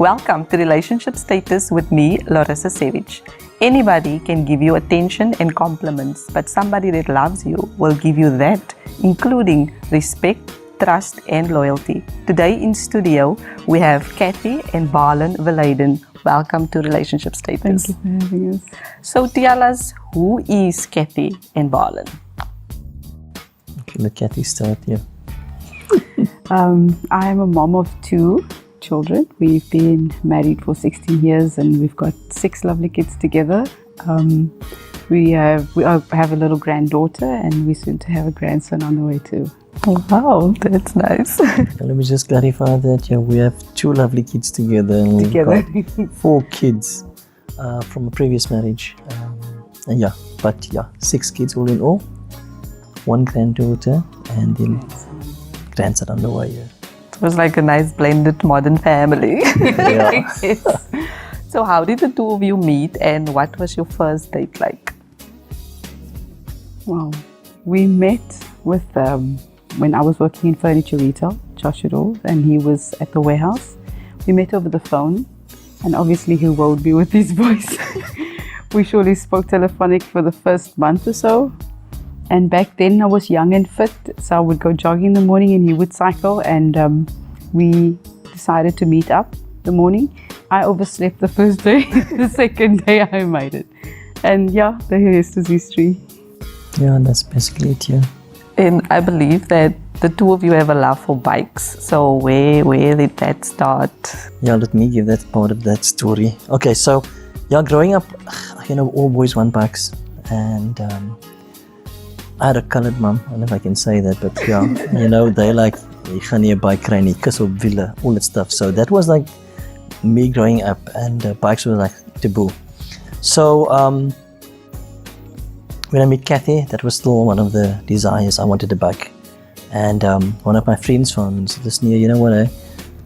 Welcome to Relationship Status with me, Larissa Savage. Anybody can give you attention and compliments, but somebody that loves you will give you that, including respect, trust, and loyalty. Today in studio, we have Cathy and Balen Valaydon. Welcome to Relationship Status. Thank you for having us. So tell us, who is Cathy and Balen? Okay, let Cathy start here. I am a mom of 2 children. We've been married for 16 years and we've got 6 lovely kids together. We have a little granddaughter and we're soon to have a grandson on the way too. Oh, wow, that's nice. Let me just clarify that we have 2 lovely kids together. And we've got 4 kids from a previous marriage. 6 kids all in all. 1 granddaughter and then grandson on the way. Yeah. It was like a nice blended modern family. Yeah. Yes. So how did the 2 of you meet and what was your first date like? Wow. We met with, when I was working in furniture retail, Joshua, and he was at the warehouse. We met over the phone and obviously he wowed me with his voice. We surely spoke telephonic for the first month or so. And back then I was young and fit, so I would go jogging in the morning and he would cycle, and we decided to meet up the morning. I overslept the first day, the second day I made it. And the rest is history. Yeah, that's basically it, yeah. And I believe that the 2 of you have a love for bikes. So where did that start? Yeah, let me give that part of that story. Okay, so growing up, all boys want bikes, and I had a colored mom, I don't know if I can say that, but they like, you gaan nie 'n bike kry nie, kus op wiele, all that stuff. So that was like me growing up, and bikes were like taboo. So when I met Cathy, that was still one of the desires. I wanted a bike. And one of my friends phoned and said, listen, you know what,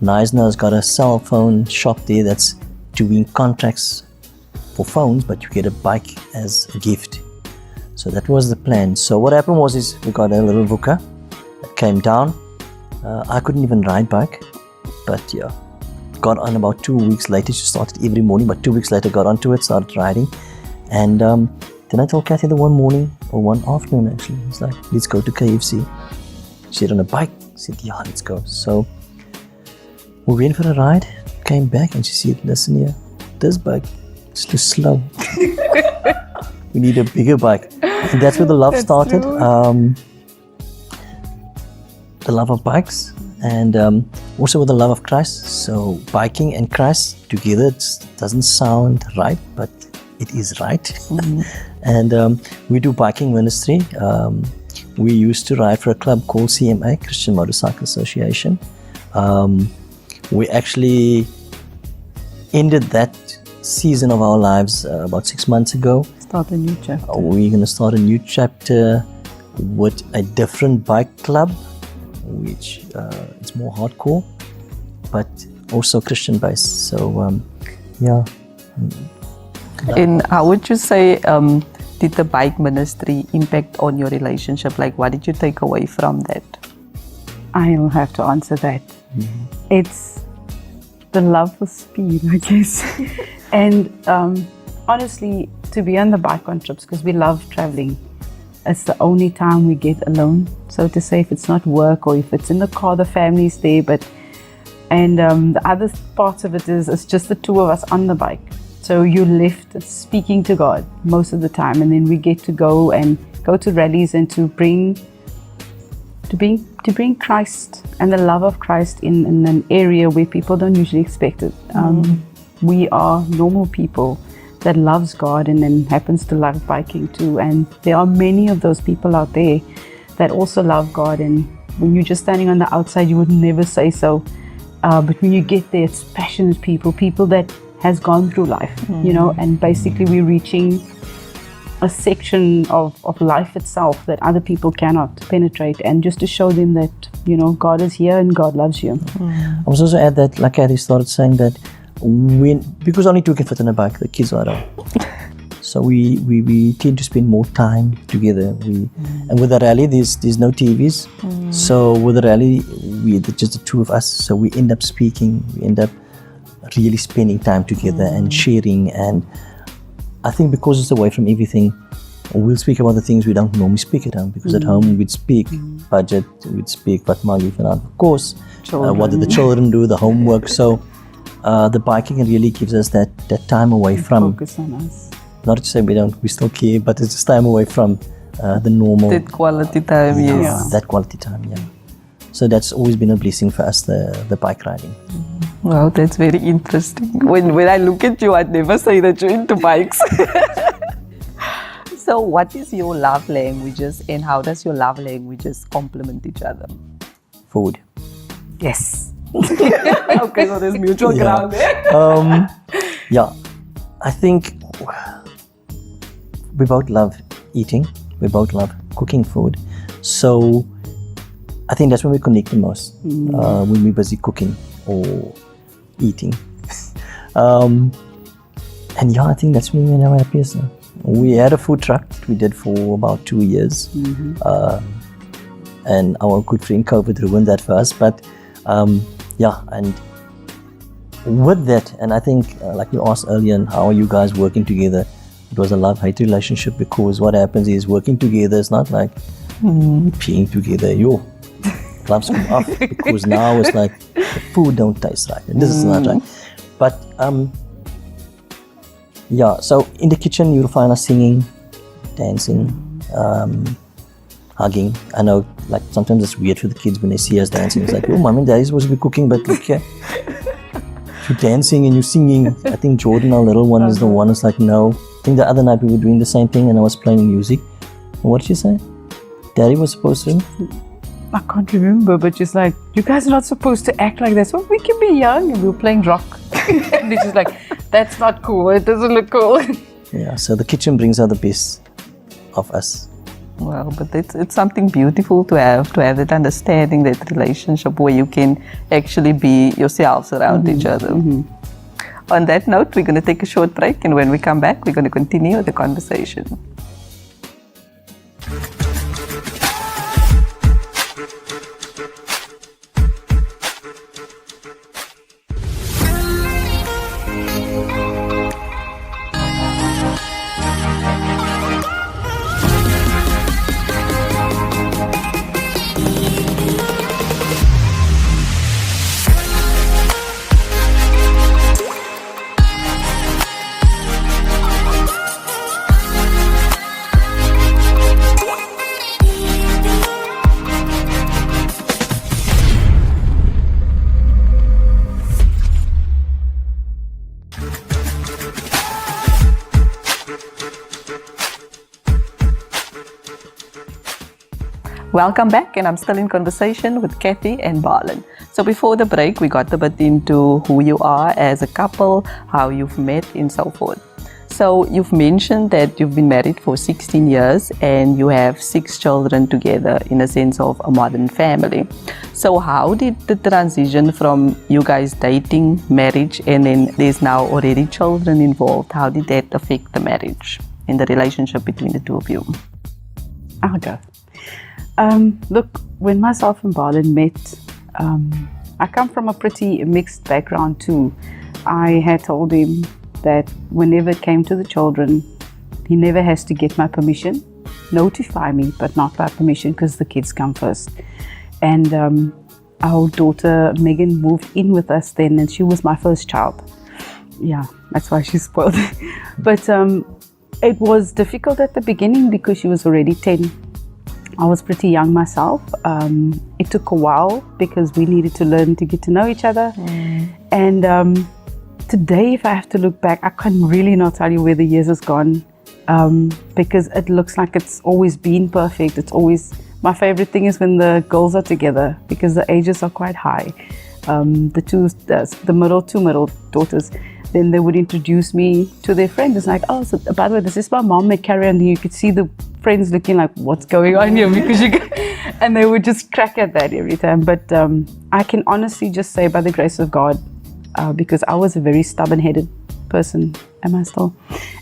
Neisner's got a cell phone shop there that's doing contracts for phones, but you get a bike as a gift. So that was the plan. So what happened was we got a little VUCA that came down. I couldn't even ride bike, but got on about 2 weeks later. She started every morning, but 2 weeks later got onto it, started riding. And then I told Cathy the one morning, or one afternoon actually, it's like, let's go to KFC. She said on a bike. I said, yeah, let's go. So we went for a ride, came back and she said, listen here, this bike is too slow. We need a bigger bike. And that's where the love started. The love of bikes, and also with the love of Christ. So biking and Christ together, it doesn't sound right, but it is right. Mm-hmm. And we do biking ministry. We used to ride for a club called CMA, Christian Motorcycle Association. We actually ended that season of our lives about 6 months ago. Start a new chapter. We're going to start a new chapter with a different bike club, which it's more hardcore, but also Christian based. So And how would you say did the bike ministry impact on your relationship? Like, what did you take away from that? I'll have to answer that. Mm-hmm. It's the love for speed, I guess. And honestly, to be on the bike on trips, because we love traveling, it's the only time we get alone. So to say, if it's not work or if it's in the car, the family's there. And the other parts of it is it's just the 2 of us on the bike. So you're left speaking to God most of the time, and then we get to go to rallies and to bring Christ and the love of Christ in an area where people don't usually expect it. We are normal people that loves God and then happens to love biking too. And there are many of those people out there that also love God. And when you're just standing on the outside, you would never say so. But when you get there, it's passionate people that has gone through life, and basically we're reaching a section of life itself that other people cannot penetrate, and just to show them that, God is here and God loves you. I must also add that, like Cathy started saying, that because only 2 can fit in a bike, the kids are out. So we tend to spend more time together. And with the rally, there's no TVs. So with the rally, we're just the 2 of us. So we end up speaking. We end up really spending time together and sharing. And I think because it's away from everything, we'll speak about the things we don't normally speak at home, because at home we'd speak budget, we'd speak what mag jy vanaand of course, what did the children do, the homework. So the biking really gives us that time away from, focus on us. not to say we still care, but it's just time away from the normal, That quality time, yes. that quality time, so that's always been a blessing for us, the bike riding. Wow, that's very interesting. When I look at you, I'd never say that you're into bikes. So what is your love languages, and how does your love languages complement each other? Food. Yes. Okay, so there's mutual ground there. I think we both love eating, we both love cooking food, so I think that's when we connect the most, when we're busy cooking or eating. And I think that's when we're our happiest. We had a food truck we did for about 2 years, and our good friend COVID ruined that for us, but and with that, and I think like you asked earlier, and how are you guys working together? It was a love-hate relationship, because what happens is working together is not like peeing together. Gloves come off, because now it's like the food don't taste right, and this is not right. But so in the kitchen you'll find us singing, dancing, hugging. I know, like sometimes it's weird for the kids when they see us dancing. It's like, oh, mommy and daddy's supposed to be cooking, but look here, you're dancing and you're singing. I think Jordan, our little one, is the one who's like, no. I think the other night we were doing the same thing and I was playing music. And what did she say? Daddy was supposed to? I can't remember, but just like, you guys are not supposed to act like that. So we can be young, and we were playing rock. And it's just like, that's not cool. It doesn't look cool. Yeah, so the kitchen brings out the best of us. Well, but it's something beautiful to have that understanding, that relationship where you can actually be yourselves around each other. On that note, we're going to take a short break, and when we come back, we're going to continue the conversation. Welcome back, and I'm still in conversation with Cathy and Balen. So before the break, we got a bit into who you are as a couple, how you've met, and so forth. So you've mentioned that you've been married for 16 years and you have 6 children together, in a sense of a modern family. So how did the transition from you guys dating, marriage, and then there's now already children involved, how did that affect the marriage and the relationship between the two of you? I'll go. Look, when myself and Balen met, I come from a pretty mixed background too. I had told him that whenever it came to the children, he never has to get my permission, notify me, but not by permission, because the kids come first. And our daughter Megan moved in with us then, and she was my first child. Yeah, that's why she's spoiled. But it was difficult at the beginning because she was already 10. I was pretty young myself. It took a while because we needed to learn to get to know each other. And today, if I have to look back, I can really not tell you where the years has gone, because it looks like it's always been perfect. It's always, my favorite thing is when the girls are together, because the ages are quite high. The middle daughters, then they would introduce me to their friends. It's like, oh, so by the way, this is my mom at Carrie, and you could see the friends looking like, what's going on here? Because and they would just crack at that every time. But I can honestly just say, by the grace of God, because I was a very stubborn-headed person, am I still?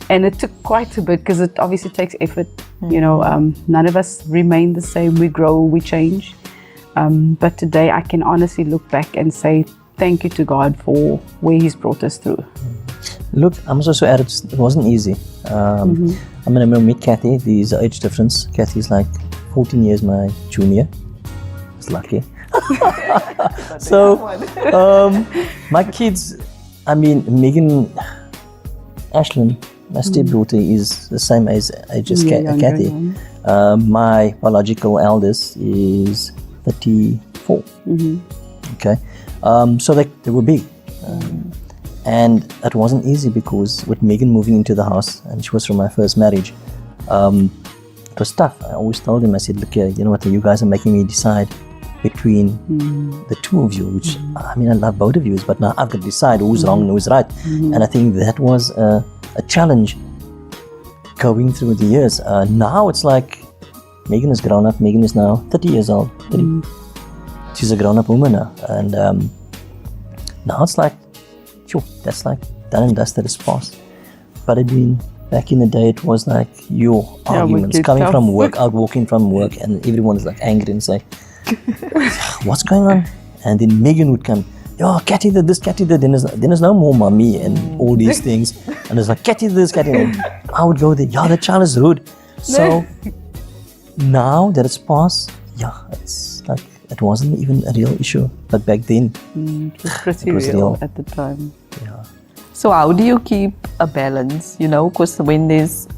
And it took quite a bit, because it obviously takes effort. You know, none of us remain the same. We grow, we change. But today I can honestly look back and say, thank you to God for where He's brought us through. Look, I must also add, it wasn't easy. I mean, I meet Cathy. There's an age difference. Cathy's like 14 years my junior. It's lucky. So, my kids, I mean, Megan, Ashlyn, my stepdaughter, is the same age as Cathy. My biological eldest is 34. Okay, so they were big. And it wasn't easy because with Megan moving into the house, and she was from my first marriage, it was tough. I always told him, I said, look here, you know what, you guys are making me decide between the two of you, which, I mean, I love both of you, but now I've got to decide who's wrong and who's right. And I think that was a challenge going through the years. Now it's like, Megan has grown up. Megan is now 30 years old. She's a grown-up woman now. And now it's like, that's like done and dusted, it's past. But I mean, back in the day, it was like your arguments coming from work, out walking from work, and everyone is like angry and say, what's going on? And then Megan would come, Cathy did this, Cathy did, then there's no more mommy and all these things. And it's like, Cathy did this, Cathy did. I would go there, the child is rude. So now that it's past, it's like, it wasn't even a real issue. But back then, it was pretty real at the time. Yeah. So how do you keep a balance? You know, because when there's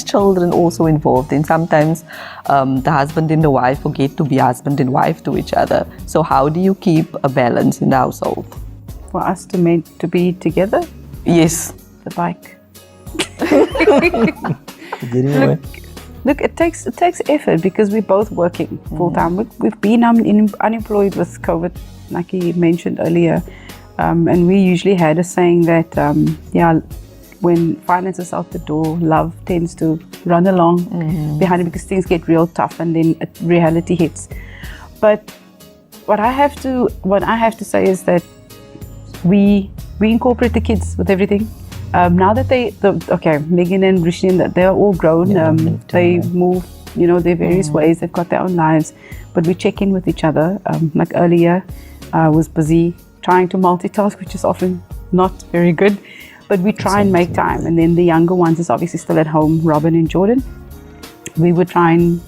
children also involved, and sometimes the husband and the wife forget to be husband and wife to each other. So how do you keep a balance in the household? For us to be together? Yes. The bike. Look, it takes effort because we're both working full time. We've been unemployed with COVID, like he mentioned earlier, and we usually had a saying that when finances out the door, love tends to run along behind it because things get real tough and then reality hits. But what I have to say is that we incorporate the kids with everything. Now that Megan and Rishi, they're all grown, they move, their various ways, they've got their own lives, but we check in with each other. Like earlier, I was busy trying to multitask, which is often not very good, but we try and make time. And then the younger ones is obviously still at home, Robin and Jordan. We were trying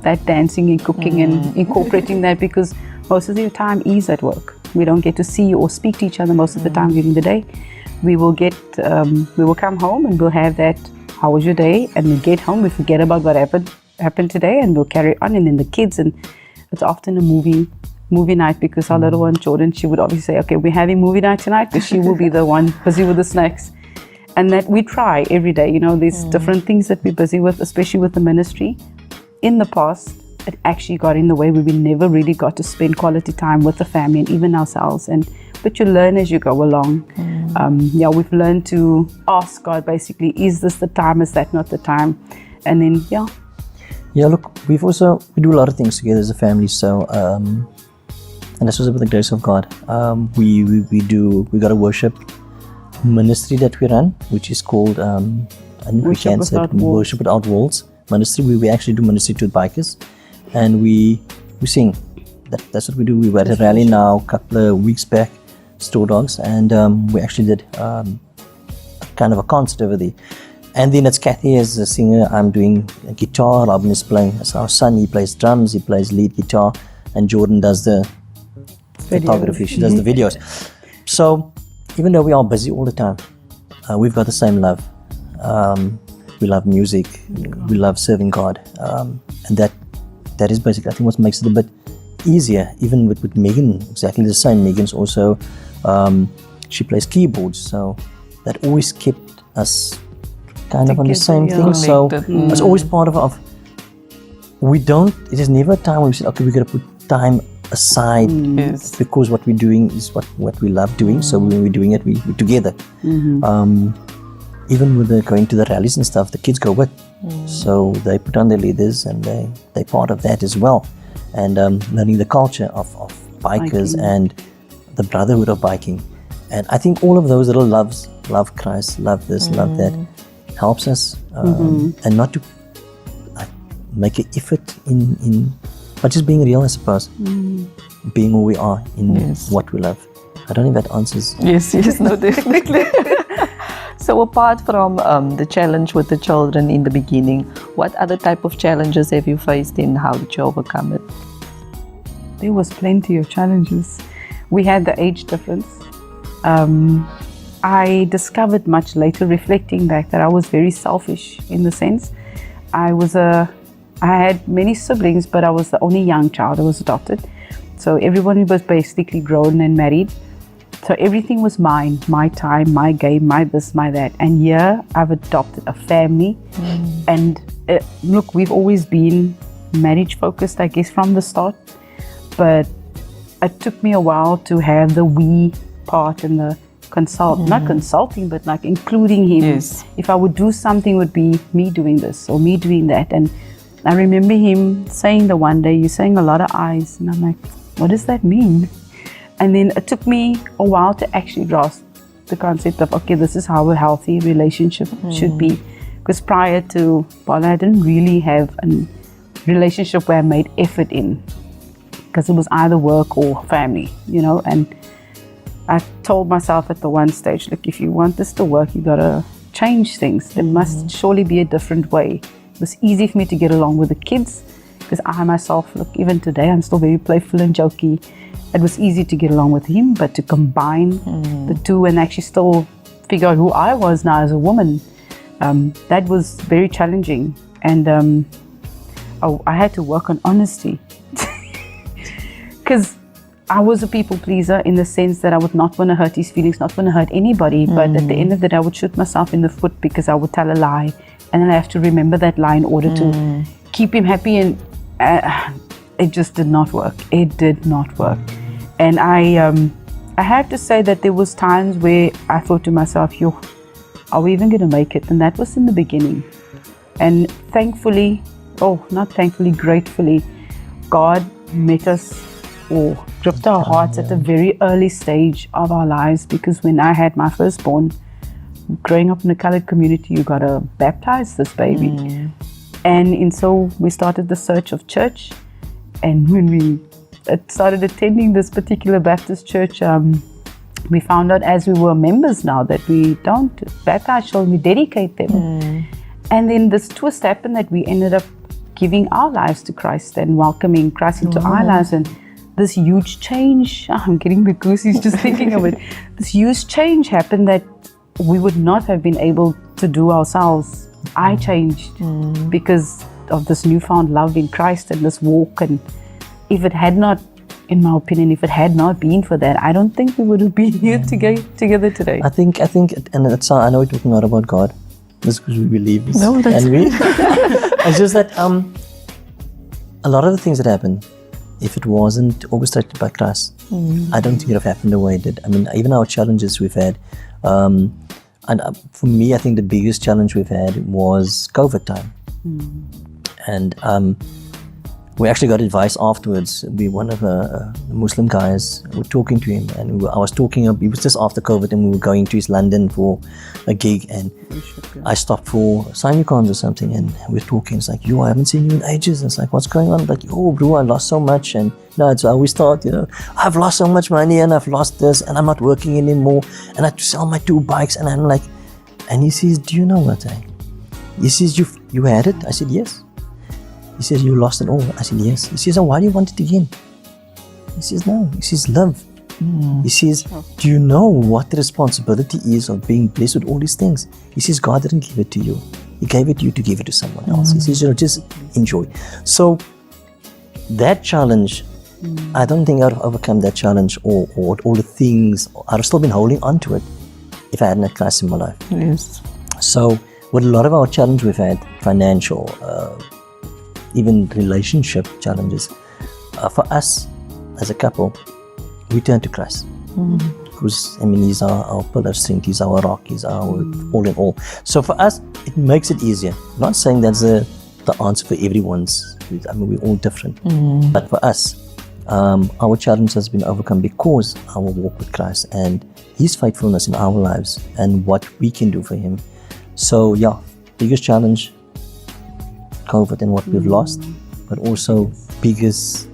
that dancing and cooking and incorporating that because most of the time is at work. We don't get to see or speak to each other most of the time during the day. We will come home and we'll have that, how was your day? And we get home, we forget about what happened today and we'll carry on. And then the kids, and it's often a movie night because our little one, Jordan, she would obviously say, okay, we're having movie night tonight because she will be the one busy with the snacks. And that we try every day, there's different things that we're busy with, especially with the ministry. In the past, it actually got in the way where we never really got to spend quality time with the family and even ourselves. But you learn as you go along. We've learned to ask God basically, is this the time, is that not the time? And then, look, we do a lot of things together as a family, so, and this was with the grace of God. We got a worship ministry that we run, which is called, Worship Without Walls ministry. We actually do ministry to bikers, and we sing. That's what we do. We were at a rally now a couple of weeks back, Store Dogs, and we actually did kind of a concert over there. And then it's Cathy as a singer. I'm doing guitar. Robin is playing as our son. He plays drums. He plays lead guitar, and Jordan does the photography. She does the videos. So even though we are busy all the time, we've got the same love. We love music. We love serving God, and that is basically, I think, what makes it a bit easier. Even with Megan, exactly the same. Megan's also she plays keyboards, so that always kept us kind of on the same thing. So it's always part of it is never a time when we say, okay, we're going to put time aside because what we're doing is what we love doing. So when we're doing it, we're together. Even with going to the rallies and stuff, the kids go with. So they put on their leathers and they're part of that as well. And learning the culture of bikers and the brotherhood of biking. And I think all of those little loves, love Christ, love this, love that, helps us and not to make an effort in but just being real, I suppose. Being who we are in Yes. what we love. I don't know if that answers. Yes, no, definitely. So apart from the challenge with the children in the beginning, what other type of challenges have you faced and how did you overcome it? There was plenty of challenges. We had the age difference. I discovered much later, reflecting back, that I was very selfish in the sense. I had many siblings, but I was the only young child. I was adopted. So everyone was basically grown and married. So everything was mine, my time, my game, my this, my that. And here I've adopted a family. And look, we've always been marriage focused, I guess, from the start. But it took me a while to have the we part and the not consulting, but like including him. Yes. If I would do something, it would be me doing this or me doing that. And I remember him saying the one day, "You're saying a lot of I's." And I'm like, what does that mean? And then it took me a while to actually grasp the concept of, okay, this is how a healthy relationship should be. Because prior to Balen, I didn't really have a relationship where I made effort in. Because it was either work or family, and I told myself at the one stage, look, if you want this to work, you gotta change things. There must surely be a different way. It was easy for me to get along with the kids because I myself, look, even today, I'm still very playful and jokey. It was easy to get along with him, but to combine the two and actually still figure out who I was now as a woman, that was very challenging. And I had to work on honesty because I was a people pleaser in the sense that I would not want to hurt his feelings, not want to hurt anybody. But at the end of the day, I would shoot myself in the foot because I would tell a lie. And then I have to remember that lie in order to keep him happy. And it just did not work. It did not work. And I have to say that there was times where I thought to myself, yo, are we even going to make it? And that was in the beginning. And thankfully, gratefully, God met us or gripped our hearts at a very early stage of our lives, because when I had my firstborn, growing up in a colored community, you got to baptize this baby. And so we started the search of church. And when we started attending this particular Baptist church, we found out as we were members now that we don't baptize children, we dedicate them. And then this twist happened that we ended up giving our lives to Christ and welcoming Christ into our lives. And this huge change, I'm getting the goosies just thinking of it. This huge change happened that we would not have been able to do ourselves. I changed because of this newfound love in Christ and this walk. And if it had not, in my opinion, if it had not been for that, I don't think we would have been here together today. I think, and that's how I know we're talking a lot about God. That's because we believe this. No, that's it's just that a lot of the things that happen, if it wasn't orchestrated by Christ, I don't think it would have happened the way it did. I mean, even our challenges we've had, and for me, I think the biggest challenge we've had was COVID time. And we actually got advice afterwards. One of the Muslim guys, were talking to him, and I was talking. It was just after COVID, and we were going to East London for a gig, and I stopped for Simicons or something, and we're talking. It's like, yo, I haven't seen you in ages. It's like, what's going on? I'm like, oh, bro, I lost so much, and it's how we start. I've lost so much money, and I've lost this, and I'm not working anymore, and I had to sell my 2 bikes, and I'm like, and he says, do you know what? He says, you had it? I said, yes. He says, you lost it all. I said, yes. He says, oh, why do you want it again? He says, no. He says, love. He says, do you know what the responsibility is of being blessed with all these things? He says, God didn't give it to you. He gave it to you to give it to someone else. He says, just enjoy. So that challenge, I don't think I'd have overcome that challenge or all the things. I'd have still been holding on to it if I hadn't had Christ in my life. Yes. So with a lot of our challenges we've had, financial, even relationship challenges, for us as a couple, we turn to Christ. Because, he's our pillar of strength, he's our rock, he's our all in all. So for us, it makes it easier. Not saying that's the answer for everyone's. We're all different. But for us, our challenge has been overcome because our walk with Christ and his faithfulness in our lives and what we can do for him. So biggest challenge, COVID and what we've lost, but also biggest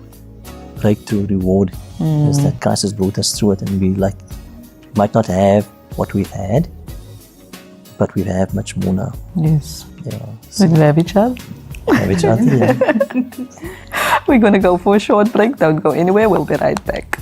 breakthrough reward is that Christ has brought us through it, and we might not have what we've had, but we have much more now. Yes. Yeah. So we have each other. Have each other, yeah. We're going to go for a short break. Don't go anywhere. We'll be right back.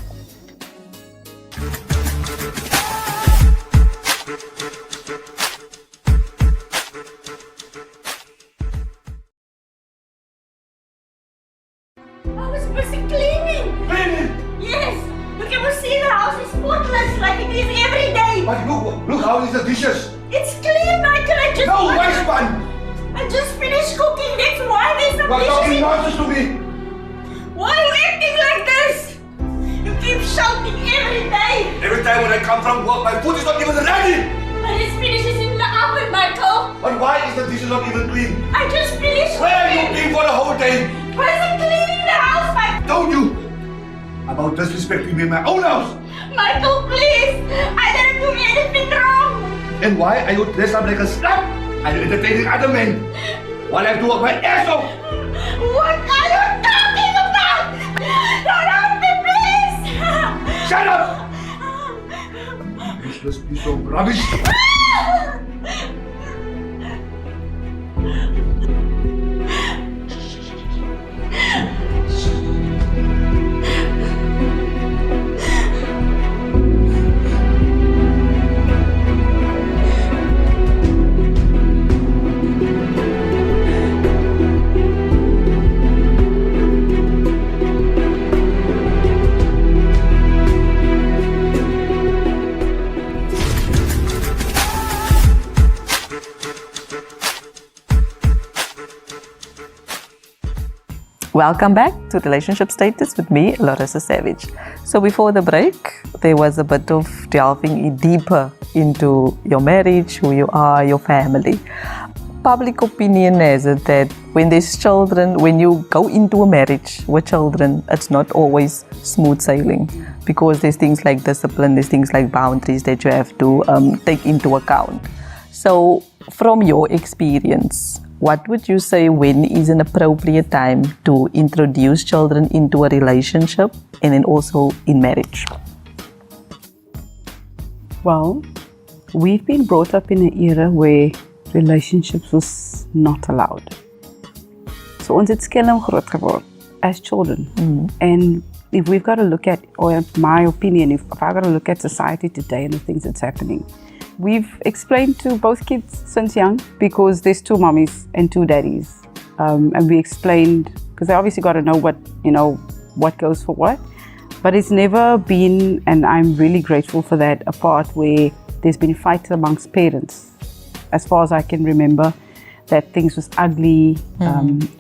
I was busy cleaning. Cleaning? Yes. Look, you will see the house is spotless like it is every day. But look how is the dishes. It's clean, Michael. No waste one. I just finished cooking. That's why there's some You're dishes talking in. nonsense to me. Why are you acting like this? You keep shouting every day. Every time when I come from work, my food is not even ready. But it's finishes in the oven, Michael. But why is the dishes not even clean? I just finished Where have you cooking. been for the whole day? Why is it cleaning the house, Michael? Told you about disrespecting me in my own house. Michael, please. I didn't do anything wrong. And why are you dressed up like a slut? Are you entertaining other men? While I have to work my ass off. What are you talking about? Don't hurt me, please. Shut up! Useless piece of rubbish. Welcome back to Relationship Status with me, Larissa Savage. So before the break, there was a bit of delving deeper into your marriage, who you are, your family. Public opinion has it that when there's children, when you go into a marriage with children, it's not always smooth sailing because there's things like discipline, there's things like boundaries that you have to take into account. So from your experience, what would you say when is an appropriate time to introduce children into a relationship and then also in marriage? Well, we've been brought up in an era where relationships was not allowed. So ons het skelm groot geword as children. And if we've got to look at, or in my opinion, if I've got to look at society today and the things that's happening, we've explained to both kids since young because there's two mommies and two daddies. And we explained, because they obviously got to know what goes for what. But it's never been, and I'm really grateful for that, a part where there's been fights amongst parents. As far as I can remember, that things was ugly,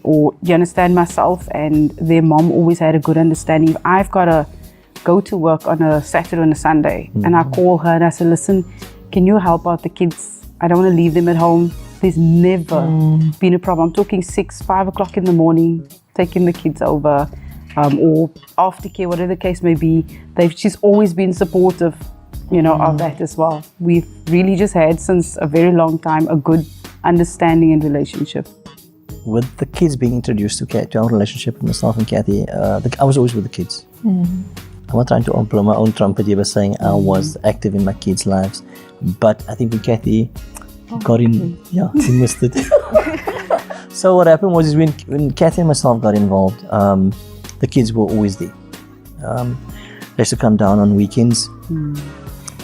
or you understand, myself and their mom always had a good understanding. If I've got to go to work on a Saturday and a Sunday, and I call her and I say, listen, can you help out the kids? I don't want to leave them at home. There's never been a problem. I'm talking 6, 5 o'clock in the morning, taking the kids over, or aftercare, whatever the case may be. She's always been supportive, of that as well. We've really just had, since a very long time, a good understanding and relationship. With the kids being introduced to our relationship with myself and Cathy, I was always with the kids. I'm not trying to blow my own trumpet here by saying I was active in my kids' lives, but I think when Cathy got in, she missed it. So what happened was when Cathy and myself got involved, the kids were always there. They used to come down on weekends.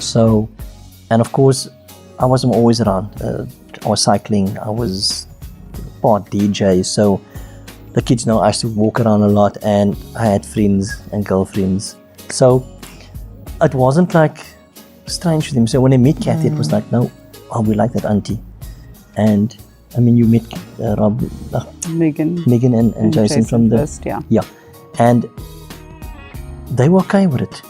So, and of course, I wasn't always around. I was cycling, I was part DJ, so the kids know I used to walk around a lot, and I had friends and girlfriends. So it wasn't like strange to them. So when I met Cathy, it was like, no, we like that auntie. And I mean, you met Megan and Jason from the first, and they were okay with it.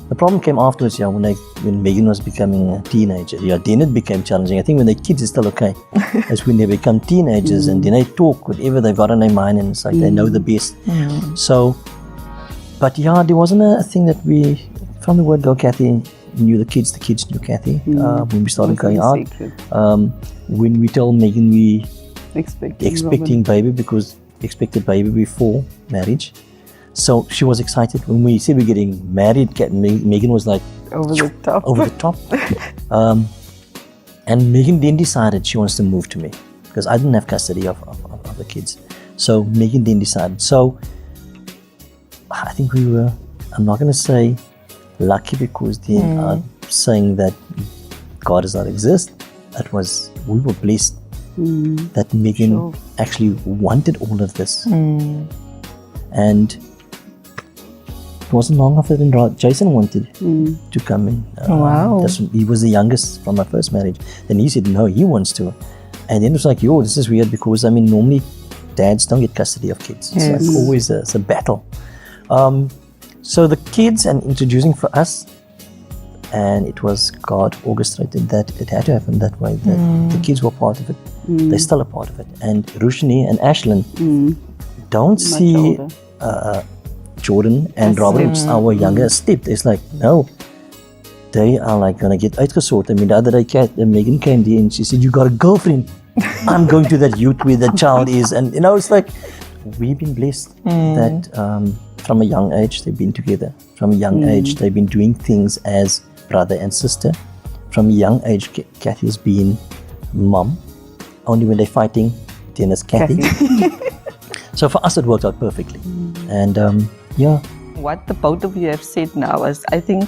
The problem came afterwards, when Megan was becoming a teenager. Then it became challenging. I think when they're kids, it's still okay. It's when they become teenagers and then they talk whatever they've got on their mind, and it's like they know the best. So, but there wasn't a thing that we, from the word go, Cathy knew the kids knew Cathy. When we started going out, when we told Megan we expecting baby, because expected baby before marriage. So she was excited when we said we're getting married. Megan was like Over the top. over the top. And Megan then decided she wants to move to me because I didn't have custody of the kids. So Megan then decided. So I think we were, I'm not going to say lucky because they are saying that God does not exist. We were blessed that Megan actually wanted all of this. And it wasn't long after that Jason wanted to come in. Wow. He was the youngest from my first marriage. Then he said no, he wants to. And then it was like, this is weird because normally dads don't get custody of kids. It's like always it's a battle. So the kids and introducing for us, and it was God orchestrated that it had to happen that way. That the kids were part of it. They're still a part of it. And Rushni and Ashlyn don't Much see older. Jordan and Robin, our younger step. It's like, no, they are like gonna get uitgesort. The other day Megan came there and she said, you got a girlfriend. I'm going to that youth where the child is. And it's like, we've been blessed that from a young age they've been together. From a young age they've been doing things as brother and sister. From a young age Cathy has been mom. Only when they're fighting then it's Cathy. So for us it worked out perfectly. And What the both of you have said now is, I think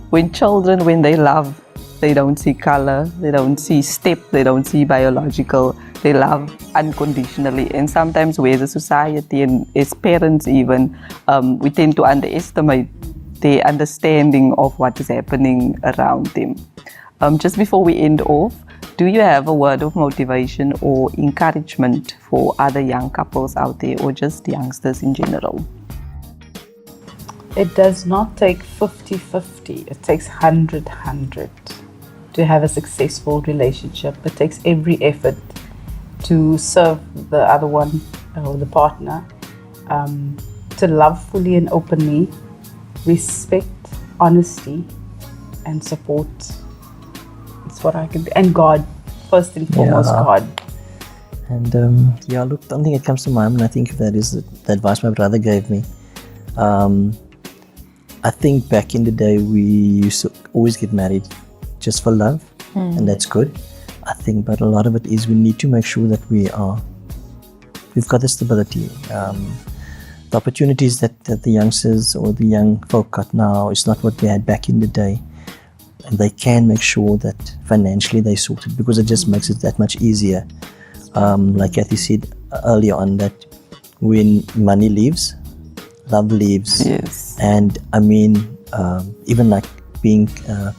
when children, when they love, they don't see color, they don't see step, they don't see biological, they love unconditionally. And sometimes we as a society and as parents even, we tend to underestimate their understanding of what is happening around them. Just before we end off, do you have a word of motivation or encouragement for other young couples out there or just youngsters in general? It does not take 50-50. It takes 100-100 to have a successful relationship. It takes every effort to serve the other one or the partner, to love fully and openly, respect, honesty, and support. It's what I can do. And God, first and foremost, God. And look, I don't think it comes to mind, and I think that is the advice my brother gave me. I think back in the day we used to always get married just for love, and that's good. I think, but a lot of it is we need to make sure that we've got the stability. The opportunities that the youngsters or the young folk got now is not what they had back in the day. And they can make sure that financially they sort it because it just makes it that much easier. Like Cathy said earlier on, that when money leaves, love leaves. Yes. And even like being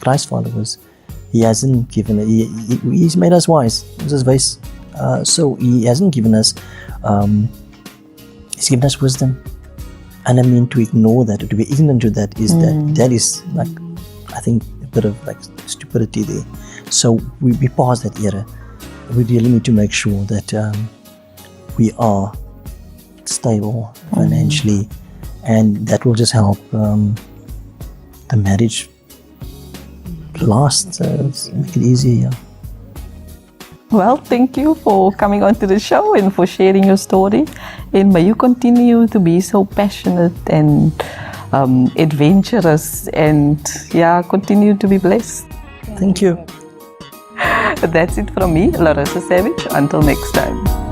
Christ followers, He hasn't given He's made us wise. This is wise. So He hasn't given us. He's given us wisdom, and to ignore that or to be ignorant to that is that is like, I think, a bit of like stupidity there. So we pause that era. We really need to make sure that we are stable financially, and that will just help the marriage last, make it easier. Well, thank you for coming on to the show and for sharing your story. And may you continue to be so passionate and adventurous, and continue to be blessed. Thank you. That's it from me, Larissa Savage. Until next time.